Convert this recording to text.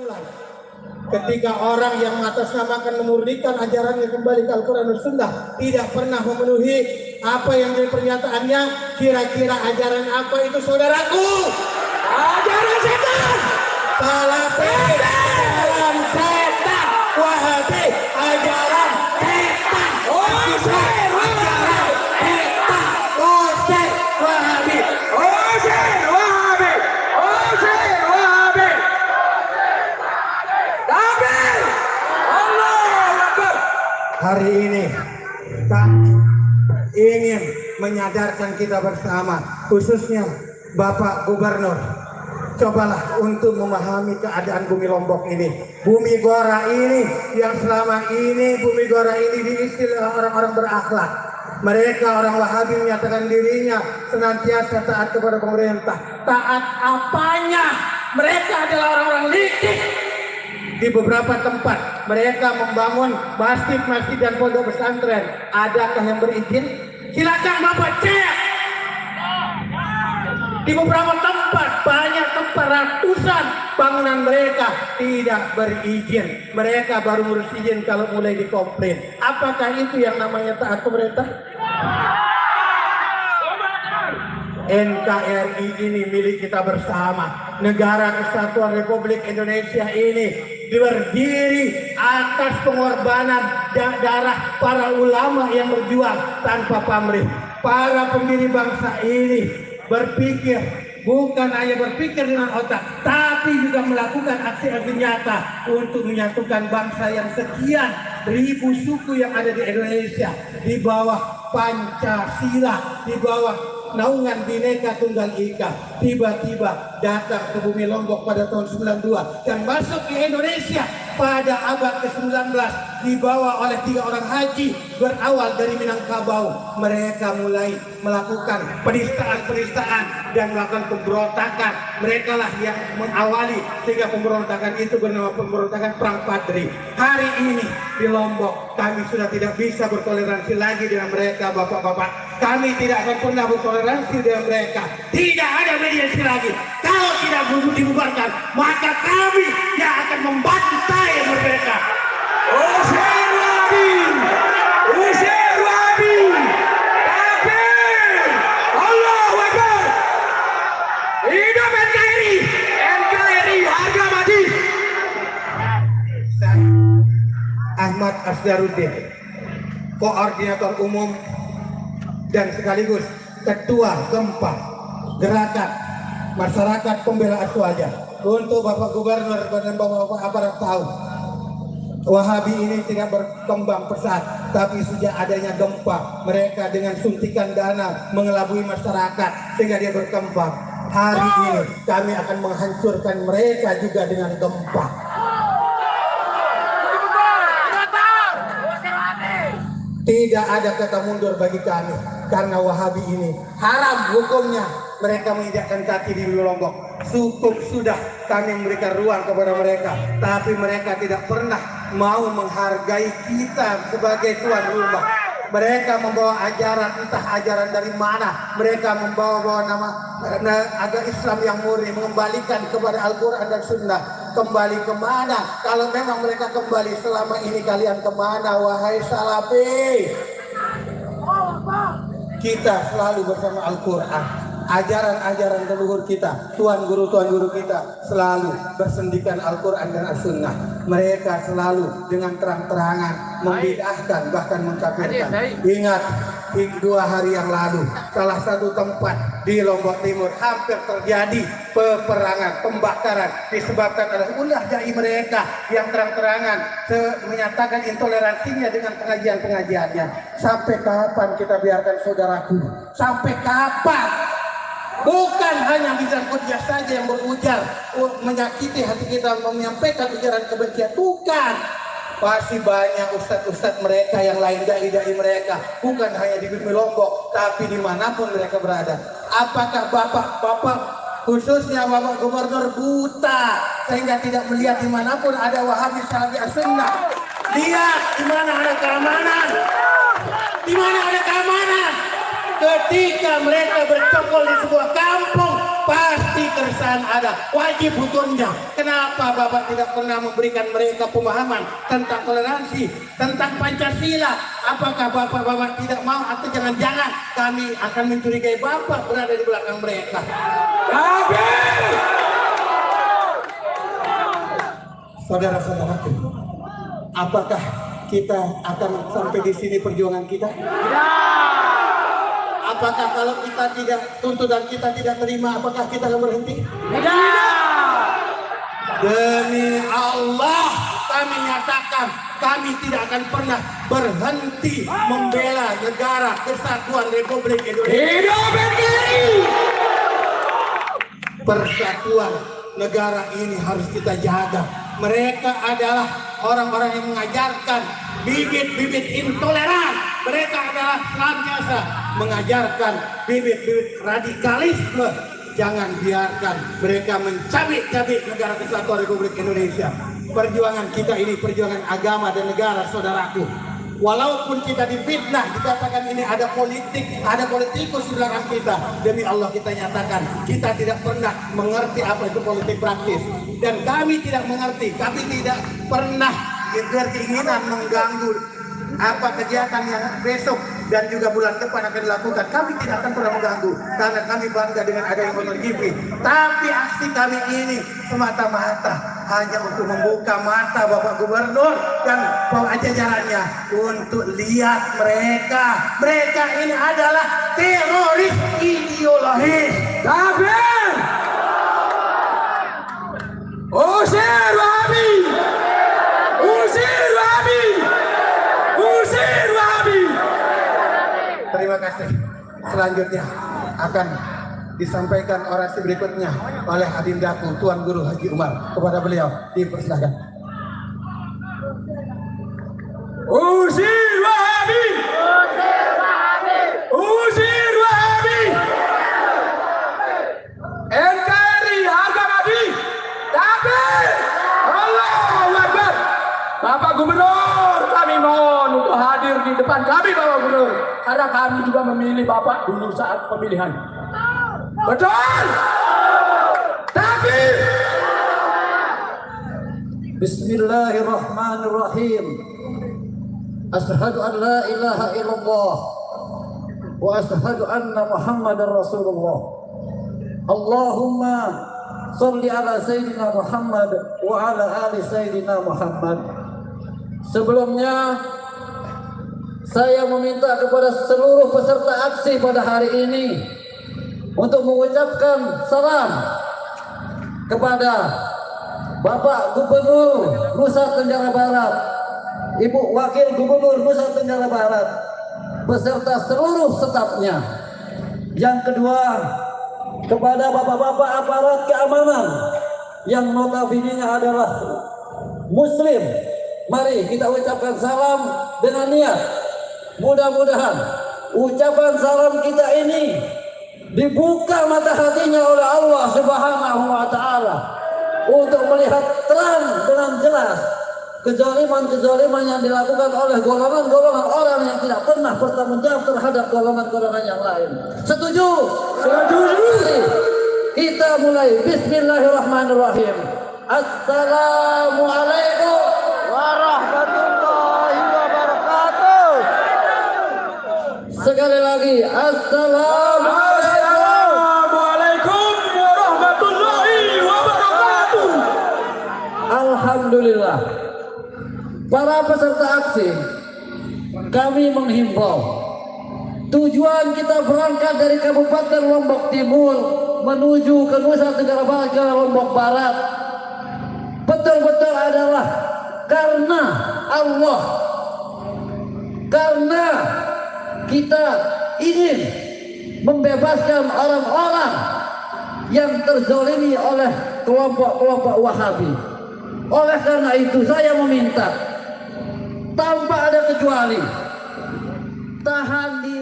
mulai. Ketika orang yang mengatasnamakan memurnikan ajarannya kembali ke Al-Quran dan Sunnah tidak pernah memenuhi apa yang jadi pernyataannya, kira-kira ajaran apa itu saudaraku? Ajaran setan. Salafi ajaran setan. Wahabi ajaran setan. Ajaran setan. Osir Wahabi. Osir Wahabi. Osir Wahabi. Hari ini kami ingin menyadarkan kita bersama, khususnya Bapak Gubernur, cobalah untuk memahami keadaan bumi Lombok ini, bumi Gora ini yang selama ini bumi Gora ini diistilah orang-orang berakhlak. Mereka orang Wahabi menyatakan dirinya senantiasa taat kepada pemerintah. Taat apanya? Mereka adalah orang-orang licik. Di beberapa tempat mereka membangun masjid-masjid dan pondok pesantren. Adakah yang berizin? Silakan Bapak cek. Di beberapa tempat, banyak tempat, ratusan bangunan mereka tidak berizin. Mereka baru ngurus izin kalau mulai dikomplain. Apakah itu yang namanya taat pemerintah? NKRI ini milik kita bersama. Negara Kesatuan Republik Indonesia ini berdiri atas pengorbanan darah para ulama yang berjuang tanpa pamrih. Para pendiri bangsa ini berpikir, bukan hanya berpikir dengan otak, tapi juga melakukan aksi-aksi nyata untuk menyatukan bangsa yang sekian ribu suku yang ada di Indonesia di bawah Pancasila, di bawah naungan Bhinneka Tunggal Ika. Tiba-tiba datang ke bumi Lombok pada tahun 92 dan masuk ke Indonesia pada abad ke-19 dibawa oleh 3 orang haji berawal dari Minangkabau. Mereka mulai melakukan penistaan-penistaan dan melakukan pemberontakan. Mereka lah yang mengawali sehingga pemberontakan itu bernama pemberontakan Perang Padri. Hari ini di Lombok kami sudah tidak bisa bertoleransi lagi dengan mereka, bapak-bapak. Kami tidak akan pernah bertoleransi dengan mereka. Tidak ada mediasi lagi. Kalau tidak dibubarkan, maka kami yang akan membantai mereka. Usir Wahabi! Usir Wahabi! Takbir! Allahu Akbar! Hidup NKRI! NKRI harga mati! Ahmad Asdaruddin, Koordinator Umum dan sekaligus Ketua Gempa Gerakan Masyarakat Pembela Aswaja. Untuk Bapak Gubernur dan Bapak-Bapak aparat tahu, Wahabi ini tidak berkembang pesat, tapi sejak adanya gempa, mereka dengan suntikan dana mengelabui masyarakat sehingga dia berkembang. Hari ini kami akan menghancurkan mereka juga dengan gempa. Tidak ada kata mundur bagi kami, karena Wahabi ini haram hukumnya. Mereka menginjakkan kaki di Lombok. Cukup sudah kami memberikan ruang kepada mereka, tapi mereka tidak pernah mau menghargai kita sebagai tuan rumah. Mereka membawa ajaran, entah ajaran dari mana. Mereka membawa nama agama Islam yang murni, mengembalikan kepada Al-Quran dan Sunnah. Kembali kemana? Kalau memang mereka kembali, selama ini kalian kemana, wahai Salafi? Kita selalu bersama Al-Quran. Ajaran-ajaran leluhur kita, tuan guru kita selalu bersendikan Al-Quran dan As-Sunnah. Mereka selalu dengan terang-terangan membid'ahkan, bahkan mengkafirkan. Ingat, 2 hari yang lalu salah satu tempat di Lombok Timur hampir terjadi peperangan, pembakaran disebabkan oleh ulah dai mereka yang terang-terangan menyatakan intoleransinya dengan pengajian-pengajiannya. Sampai kapan kita biarkan saudaraku? Sampai kapan? Bukan hanya Bizar Qudiyah saja yang berujar menyakiti hati kita, menyampaikan ujaran kebencian. Bukan. Pasti banyak ustadz-ustadz mereka yang lain, dai-dai mereka. Bukan hanya di bumi Lombok, tapi dimanapun mereka berada. Apakah bapak-bapak, khususnya Bapak Gubernur, buta sehingga tidak melihat dimanapun ada Wahabi Salafi As-Sunnah? Lihat di mana ada keamanan. Di mana ada keamanan? Ketika mereka bercokol di sebuah kampung, pasti tersangka. kemanusiaan ada, wajib hukumnya. Kenapa Bapak tidak pernah memberikan mereka pemahaman tentang toleransi, tentang Pancasila? Apakah Bapak tidak mau, atau jangan-jangan kami akan mencurigai Bapak berada di belakang mereka? Saudara-saudaraku, apakah kita akan sampai di sini perjuangan kita? Apakah kalau kita tidak tuntutan kita tidak terima, apakah kita akan berhenti? Tidak. Demi Allah, kami nyatakan kami tidak akan pernah berhenti membela negara kesatuan Republik Indonesia. Hidup NKRI! Persatuan negara ini harus kita jaga. Mereka adalah orang-orang yang mengajarkan bibit-bibit intoleran. Mereka adalah senantiasa mengajarkan bibit-bibit radikalisme. Jangan biarkan mereka mencabik-cabik negara kesatuan Republik Indonesia. Perjuangan kita ini perjuangan agama dan negara, saudaraku. Walaupun kita difitnah, dikatakan ini ada politik, ada politikus di belakang kita, demi Allah kita nyatakan kita tidak pernah mengerti apa itu politik praktis, dan kami tidak mengerti, kami tidak pernah berkeinginan mengganggu apa kegiatan yang besok dan juga bulan depan akan dilakukan. Kami tidak akan pernah mengganggu karena kami bangga dengan adanya MotoGP. Tapi aksi kami ini semata-mata hanya untuk membuka mata Bapak Gubernur dan jajarannya untuk lihat mereka ini adalah teroris ideologis. Takbir! Usir Wahabi! Usir Wahabi! Usir Wahabi! Terima kasih. Selanjutnya akan disampaikan orasi berikutnya oleh Adindaku Tuan Guru Haji Umar. Kepada beliau dipersilakan. Usir Wahabi! Usir Wahabi! Usir Wahabi! NKRI harga mati! Takbir! Allahu Akbar! Bapak Gubernur, kami mohon untuk hadir di depan kami, Bapak Gubernur, karena kami juga memilih Bapak dulu saat pemilihan. Betul? Takbir! Bismillahirrahmanirrahim. Asyhadu an la ilaha illallah wa asyhadu anna Muhammadar Rasulullah. Allahumma sholli ala Sayyidina Muhammad wa ala ali Sayyidina Muhammad. Sebelumnya saya meminta kepada seluruh peserta aksi pada hari ini untuk mengucapkan salam kepada Bapak Gubernur Nusa Tenggara Barat, Ibu Wakil Gubernur Nusa Tenggara Barat, beserta seluruh stafnya. Yang kedua, kepada bapak-bapak aparat keamanan yang notabene adalah Muslim, mari kita ucapkan salam dengan niat. Mudah-mudahan ucapan salam kita ini dibuka mata hatinya oleh Allah Subhanahu wa Ta'ala untuk melihat terang dengan jelas kezaliman-kezaliman yang dilakukan oleh golongan-golongan orang yang tidak pernah bertanggung jawab terhadap golongan-golongan yang lain. Setuju? Setuju. Kita mulai. Bismillahirrahmanirrahim. Assalamualaikum warahmatullahi wabarakatuh. Sekali lagi, Assalamualaikum warahmatullahi wabarakatuh. Alhamdulillah. Para peserta aksi, kami menghimbau, tujuan kita berangkat dari Kabupaten Lombok Timur menuju ke Nusa Tenggara Barat ke Lombok Barat betul-betul adalah karena Allah, karena kita ingin membebaskan orang-orang yang terzalimi oleh kelompok-kelompok Wahabi. Oleh karena itu saya meminta tanpa ada kecuali tahan di